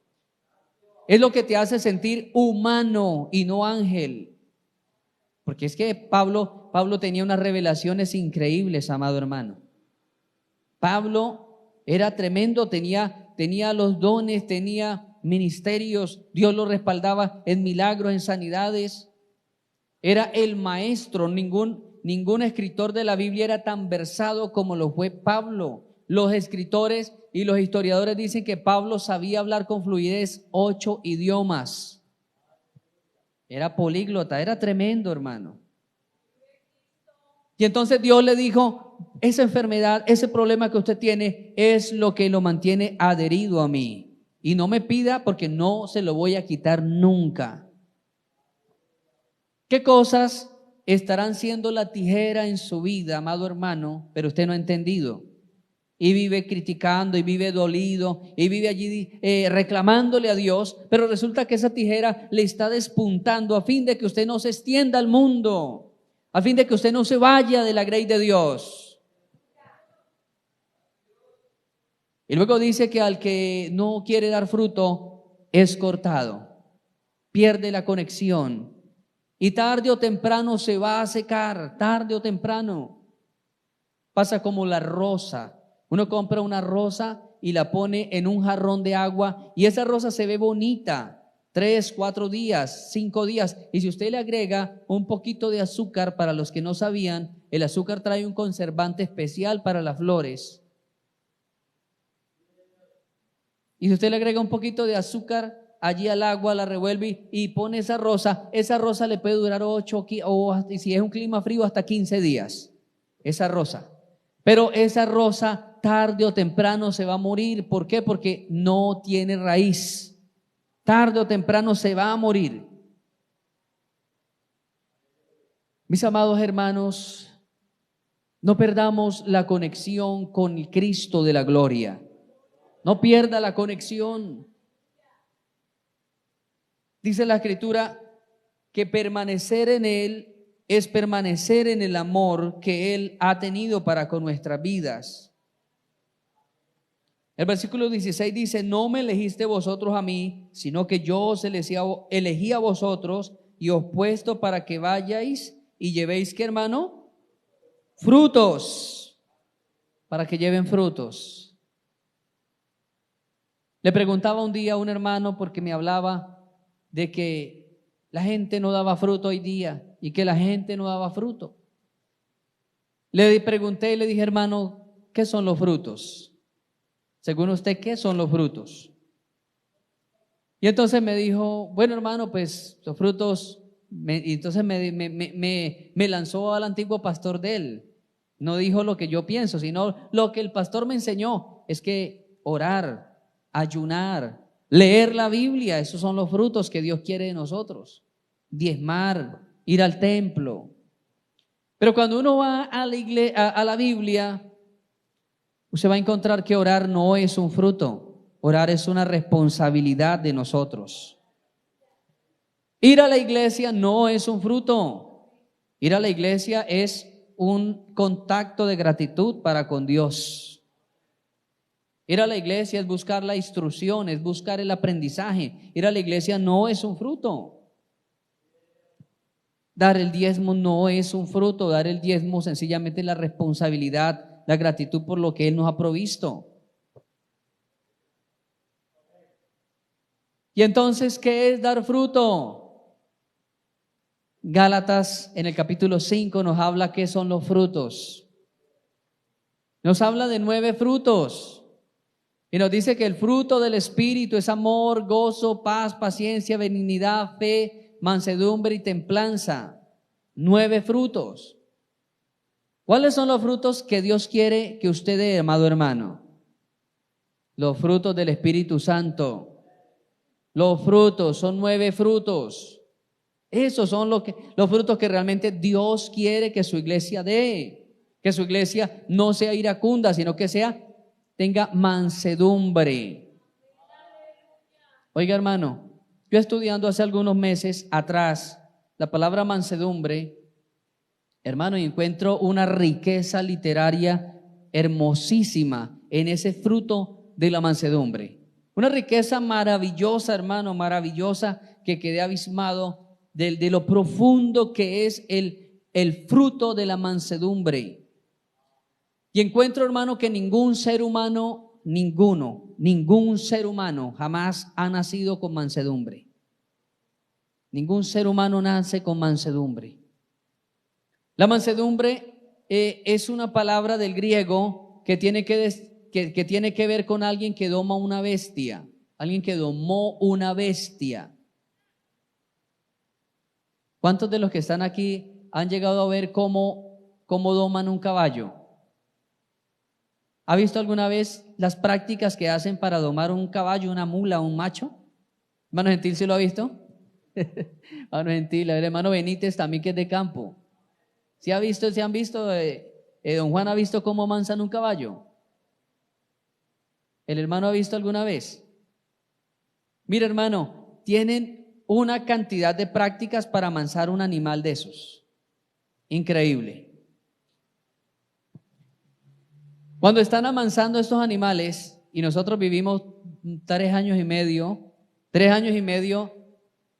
Es lo que te hace sentir humano y no ángel. Porque es que Pablo tenía unas revelaciones increíbles, amado hermano. Pablo era tremendo, tenía los dones, tenía ministerios, Dios lo respaldaba en milagros, en sanidades. Era el maestro. Ningún escritor de la Biblia era tan versado como lo fue Pablo. Los escritores y los historiadores dicen que Pablo sabía hablar con fluidez 8 idiomas. Era políglota, era tremendo, hermano. Y entonces Dios le dijo: esa enfermedad, ese problema que usted tiene es lo que lo mantiene adherido a mí. Y no me pida, porque no se lo voy a quitar nunca. ¿Qué cosas estarán siendo la tijera en su vida, amado hermano, pero usted no ha entendido? Y vive criticando, y vive dolido, y vive allí reclamándole a Dios, pero resulta que esa tijera le está despuntando a fin de que usted no se extienda al mundo, a fin de que usted no se vaya de la grey de Dios. Y luego dice que al que no quiere dar fruto es cortado, pierde la conexión, y tarde o temprano se va a secar, tarde o temprano. Pasa como la rosa. Uno compra una rosa y la pone en un jarrón de agua, y esa rosa se ve bonita 3, 4 días, 5 días, y si usted le agrega un poquito de azúcar, para los que no sabían, el azúcar trae un conservante especial para las flores. Y si usted le agrega un poquito de azúcar allí al agua, la revuelve y pone esa rosa le puede durar 8 o si es un clima frío hasta 15 días, esa rosa. Pero esa rosa tarde o temprano se va a morir. ¿Por qué? Porque no tiene raíz. Tarde o temprano se va a morir. Mis amados hermanos, no perdamos la conexión con el Cristo de la gloria. No pierda la conexión. Dice la Escritura que permanecer en Él es permanecer en el amor que Él ha tenido para con nuestras vidas. El versículo 16 dice: no me elegiste vosotros a mí, sino que yo os elegí a vosotros y os puesto para que vayáis y llevéis, ¿qué, hermano? Frutos. Para que lleven frutos. Le preguntaba un día a un hermano, porque me hablaba de que la gente no daba fruto hoy día y que la gente no daba fruto. Le pregunté y le dije: hermano, ¿qué son los frutos? Según usted, ¿qué son los frutos? Y entonces me dijo: bueno, hermano, pues los frutos. Y entonces me lanzó al antiguo pastor de él. No dijo lo que yo pienso, sino lo que el pastor me enseñó. Es que orar, ayunar, leer la Biblia, esos son los frutos que Dios quiere de nosotros. Diezmar, ir al templo. Pero cuando uno va a la iglesia, a la Biblia, usted va a encontrar que orar no es un fruto. Orar es una responsabilidad de nosotros. Ir a la iglesia no es un fruto. Ir a la iglesia es un contacto de gratitud para con Dios. Ir a la iglesia es buscar la instrucción, es buscar el aprendizaje. Ir a la iglesia no es un fruto. Dar el diezmo no es un fruto. Dar el diezmo sencillamente es la responsabilidad, la gratitud por lo que Él nos ha provisto. Y entonces, ¿qué es dar fruto? Gálatas en el capítulo 5 nos habla qué son los frutos. Nos habla de 9 frutos. Y nos dice que el fruto del Espíritu es amor, gozo, paz, paciencia, benignidad, fe, mansedumbre y templanza. 9 frutos. ¿Cuáles son los frutos que Dios quiere que usted dé, amado hermano? Los frutos del Espíritu Santo. Los frutos, son 9 frutos. Esos son los frutos que realmente Dios quiere que su iglesia dé. Que su iglesia no sea iracunda, sino que tenga mansedumbre. Oiga, hermano, yo estudiando hace algunos meses atrás la palabra mansedumbre, hermano, y encuentro una riqueza literaria hermosísima en ese fruto de la mansedumbre. Una riqueza maravillosa, hermano, maravillosa, que quedé abismado de lo profundo que es el fruto de la mansedumbre. Y encuentro, hermano, que ningún ser humano, ningún ser humano jamás ha nacido con mansedumbre. Ningún ser humano nace con mansedumbre. La mansedumbre es una palabra del griego que tiene que ver con alguien que doma una bestia. Alguien que domó una bestia. ¿Cuántos de los que están aquí han llegado a ver cómo doman un caballo? ¿Ha visto alguna vez las prácticas que hacen para domar un caballo, una mula, un macho? Hermano Gentil, ¿sí lo ha visto? Hermano Gentil, el hermano Benítez también, que es de campo. ¿Sí han visto? Don Juan ha visto cómo mansan un caballo. ¿El hermano ha visto alguna vez? Mira, hermano, tienen una cantidad de prácticas para amansar un animal de esos. Increíble. Cuando están amansando estos animales, y nosotros vivimos 3 años y medio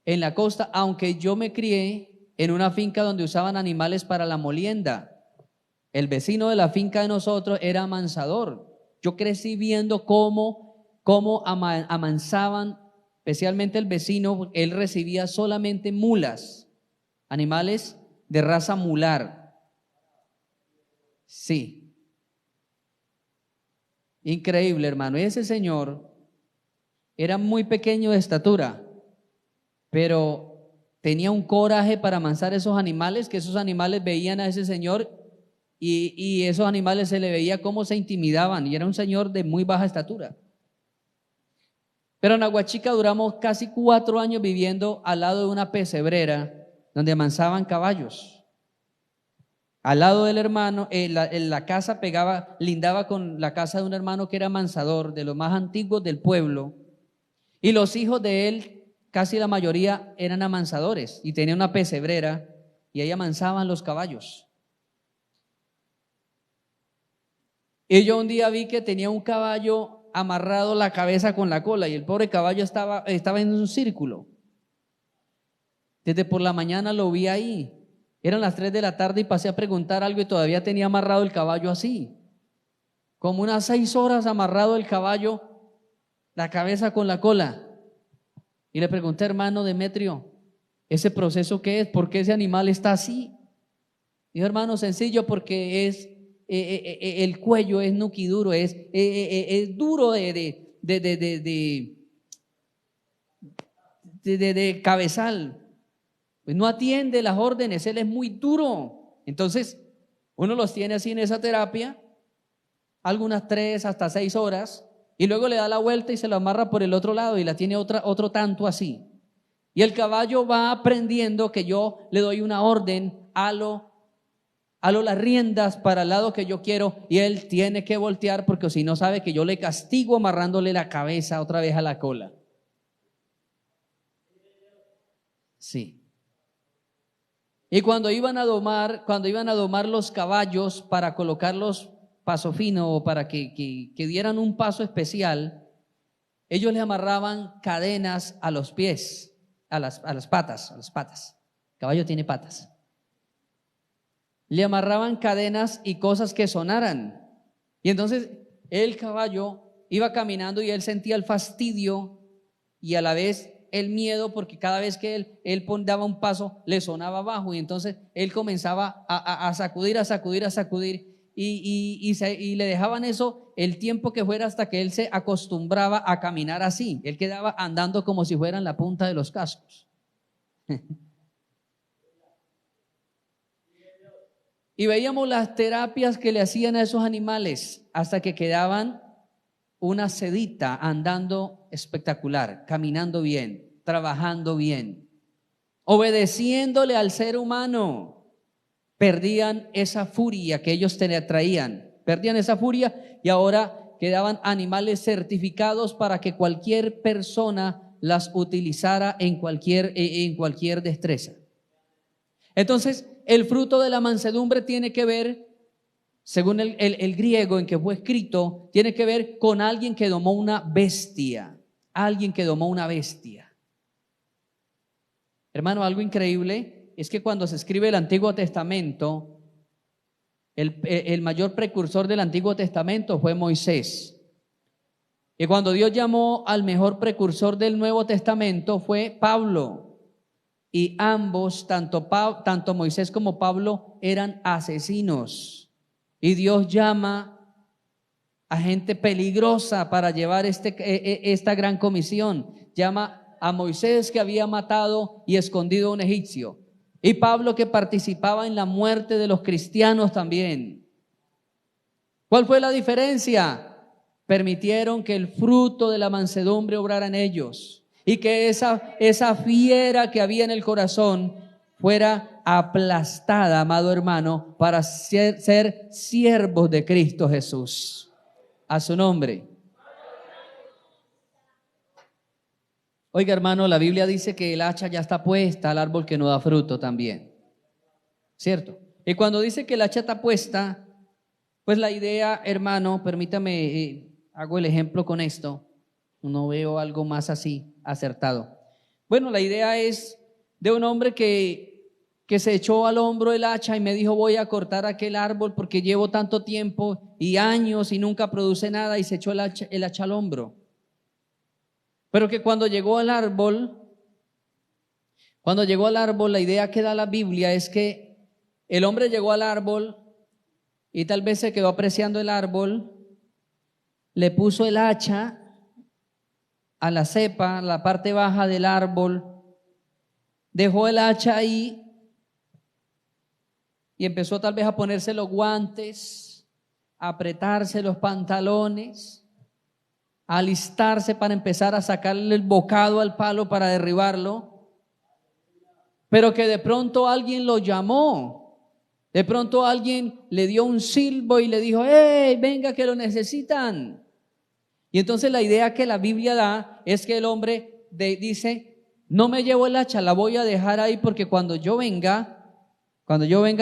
en la costa, aunque yo me crié en una finca donde usaban animales para la molienda. El vecino de la finca de nosotros era amansador. Yo crecí viendo cómo amansaban. Especialmente el vecino, él recibía solamente mulas, animales de raza mular. Sí. Increíble, hermano. Y ese señor era muy pequeño de estatura, pero tenía un coraje para amansar esos animales, que esos animales veían a ese señor y esos animales se le veía cómo se intimidaban y era un señor de muy baja estatura. Pero en Aguachica duramos casi 4 años viviendo al lado de una pesebrera donde amansaban caballos. Al lado del hermano, la casa lindaba con la casa de un hermano que era mansador, de los más antiguos del pueblo. Y los hijos de él, casi la mayoría, eran amansadores y tenía una pesebrera y ahí amansaban los caballos. Y yo un día vi que tenía un caballo amarrado la cabeza con la cola y el pobre caballo estaba en un círculo. Desde por la mañana lo vi ahí. Eran las 3 de la tarde y pasé a preguntar algo y todavía tenía amarrado el caballo así. Como unas 6 horas amarrado el caballo, la cabeza con la cola. Y le pregunté, hermano Demetrio, ¿ese proceso qué es? ¿Por qué ese animal está así? Dijo, hermano, sencillo, porque es el cuello es nuquiduro, es duro de cabezal. Pues no atiende las órdenes, él es muy duro. Entonces, uno los tiene así en esa terapia, algunas 3 hasta 6 horas, y luego le da la vuelta y se lo amarra por el otro lado y la tiene otro tanto así. Y el caballo va aprendiendo que yo le doy una orden, halo las riendas para el lado que yo quiero y él tiene que voltear porque si no sabe que yo le castigo amarrándole la cabeza otra vez a la cola. Sí. Y cuando iban a domar los caballos para colocarlos paso fino o para que dieran un paso especial, ellos le amarraban cadenas a los pies, a las patas. El caballo tiene patas. Le amarraban cadenas y cosas que sonaran. Y entonces el caballo iba caminando y él sentía el fastidio y a la vez el miedo porque cada vez que él daba un paso le sonaba abajo y entonces él comenzaba a sacudir y le dejaban eso el tiempo que fuera hasta que él se acostumbraba a caminar así. Él quedaba andando como si fueran la punta de los cascos. Y veíamos las terapias que le hacían a esos animales hasta que quedaban una sedita andando espectacular, caminando bien, trabajando bien, obedeciéndole al ser humano. Perdían esa furia que ellos traían, perdían esa furia y ahora quedaban animales certificados para que cualquier persona las utilizara en cualquier destreza. Entonces, el fruto de la mansedumbre tiene que ver, según el griego en que fue escrito, tiene que ver con alguien que domó una bestia. Alguien que domó una bestia. Hermano, algo increíble es que cuando se escribe el Antiguo Testamento, el mayor precursor del Antiguo Testamento fue Moisés. Y cuando Dios llamó al mejor precursor del Nuevo Testamento fue Pablo. Y ambos, tanto Moisés como Pablo, eran asesinos. Y Dios llama a gente peligrosa para llevar esta gran comisión. Llama a Moisés, que había matado y escondido a un egipcio, y Pablo, que participaba en la muerte de los cristianos también. ¿Cuál fue la diferencia? Permitieron que el fruto de la mansedumbre obrara en ellos y que esa fiera que había en el corazón fuera aplastada, amado hermano, para ser siervos de Cristo Jesús. A su nombre. Oiga, hermano, la Biblia dice que el hacha ya está puesta al árbol que no da fruto también, ¿cierto? Y cuando dice que el hacha está puesta, pues la idea, hermano, permítame, hago el ejemplo con esto, no veo algo más así acertado. Bueno, la idea es de un hombre que se echó al hombro el hacha y me dijo: voy a cortar aquel árbol porque llevo tanto tiempo y años y nunca produce nada, y se echó el hacha al hombro. Pero que cuando llegó al árbol, la idea que da la Biblia es que el hombre llegó al árbol y tal vez se quedó apreciando el árbol, le puso el hacha a la cepa, la parte baja del árbol, dejó el hacha ahí y empezó tal vez a ponerse los guantes, a apretarse los pantalones, a alistarse para empezar a sacarle el bocado al palo para derribarlo, pero que de pronto alguien lo llamó, de pronto alguien le dio un silbo y le dijo: ¡hey, venga que lo necesitan! Y entonces la idea que la Biblia da es que el hombre dice: no me llevo el hacha, la voy a dejar ahí porque cuando yo venga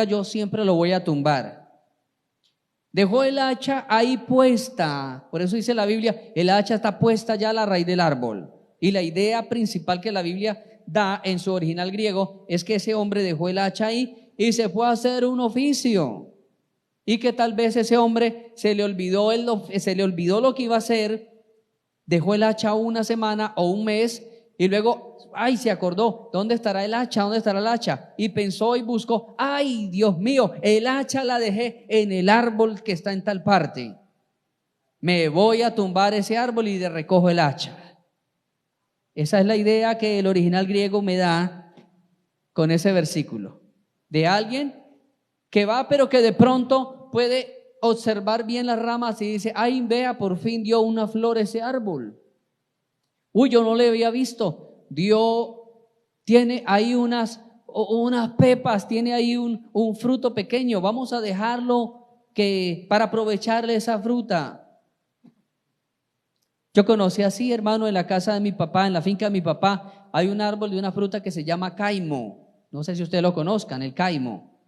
yo siempre lo voy a tumbar. Dejó el hacha ahí puesta. Por eso dice la Biblia: el hacha está puesta ya a la raíz del árbol. Y la idea principal que la Biblia da en su original griego es que ese hombre dejó el hacha ahí y se fue a hacer un oficio. Y que tal vez ese hombre se le olvidó lo que iba a hacer, dejó el hacha una semana o un mes y luego se acordó: ¿dónde estará el hacha? ¿Dónde estará el hacha? Y pensó y buscó: ¡ay, Dios mío! El hacha la dejé en el árbol que está en tal parte. Me voy a tumbar ese árbol y le recojo el hacha. Esa es la idea que el original griego me da con ese versículo. De alguien que va, pero que de pronto puede observar bien las ramas y dice: ¡ay, vea, por fin dio una flor ese árbol! ¡Uy, yo no le había visto! Tiene ahí unas pepas, tiene ahí un fruto pequeño. Vamos a dejarlo para aprovecharle esa fruta. Yo conocí así, hermano, en la casa de mi papá, en la finca de mi papá, hay un árbol de una fruta que se llama caimo. No sé si ustedes lo conozcan, el caimo.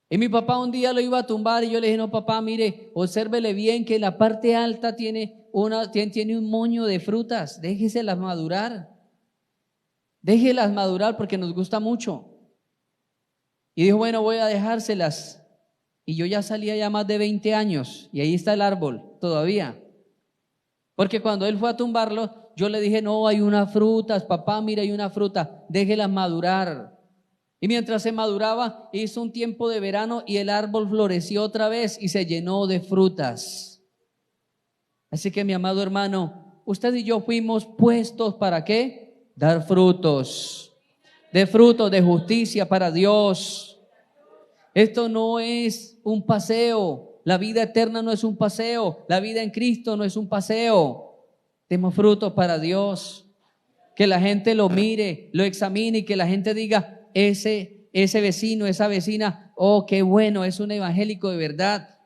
Y mi papá un día lo iba a tumbar y yo le dije: no, papá, mire, obsérvele bien que la parte alta tiene un moño de frutas, déjeselas madurar. Déjelas madurar porque nos gusta mucho. Y dijo: bueno, voy a dejárselas. Y yo ya salía ya más de 20 años y ahí está el árbol todavía. Porque cuando él fue a tumbarlo, yo le dije: no, hay unas frutas, papá, mira, hay una fruta, déjelas madurar. Y mientras se maduraba, hizo un tiempo de verano y el árbol floreció otra vez y se llenó de frutas. Así que, mi amado hermano, usted y yo fuimos puestos ¿para qué? Dar frutos, de justicia para Dios. Esto no es un paseo. La vida eterna no es un paseo. La vida en Cristo no es un paseo. Demos frutos para Dios. Que la gente lo mire, lo examine y que la gente diga: ese vecino, esa vecina, oh, qué bueno, es un evangélico de verdad.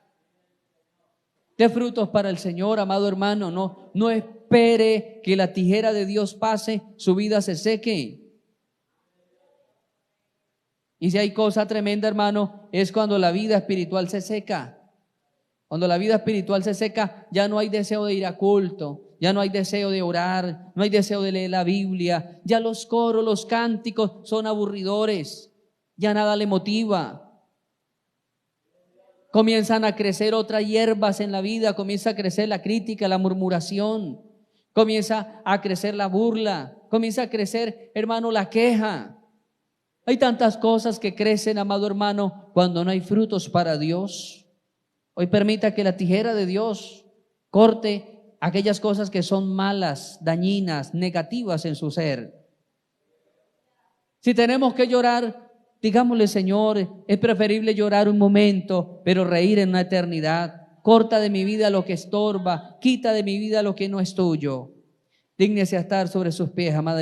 De frutos para el Señor, amado hermano. No espere que la tijera de Dios pase, su vida se seque. Y si hay cosa tremenda, hermano, es cuando la vida espiritual se seca. Cuando la vida espiritual se seca, ya no hay deseo de ir a culto, ya no hay deseo de orar, no hay deseo de leer la Biblia, ya los coros, los cánticos son aburridores, ya nada le motiva. Comienzan a crecer otras hierbas en la vida, comienza a crecer la crítica, la murmuración, comienza a crecer la burla, comienza a crecer, hermano, la queja. Hay tantas cosas que crecen, amado hermano, cuando no hay frutos para Dios. Hoy permita que la tijera de Dios corte aquellas cosas que son malas, dañinas, negativas en su ser. Si tenemos que llorar, digámosle: Señor, es preferible llorar un momento, pero reír en una eternidad. Corta de mi vida lo que estorba, quita de mi vida lo que no es tuyo. Dígnese a estar sobre sus pies, amada.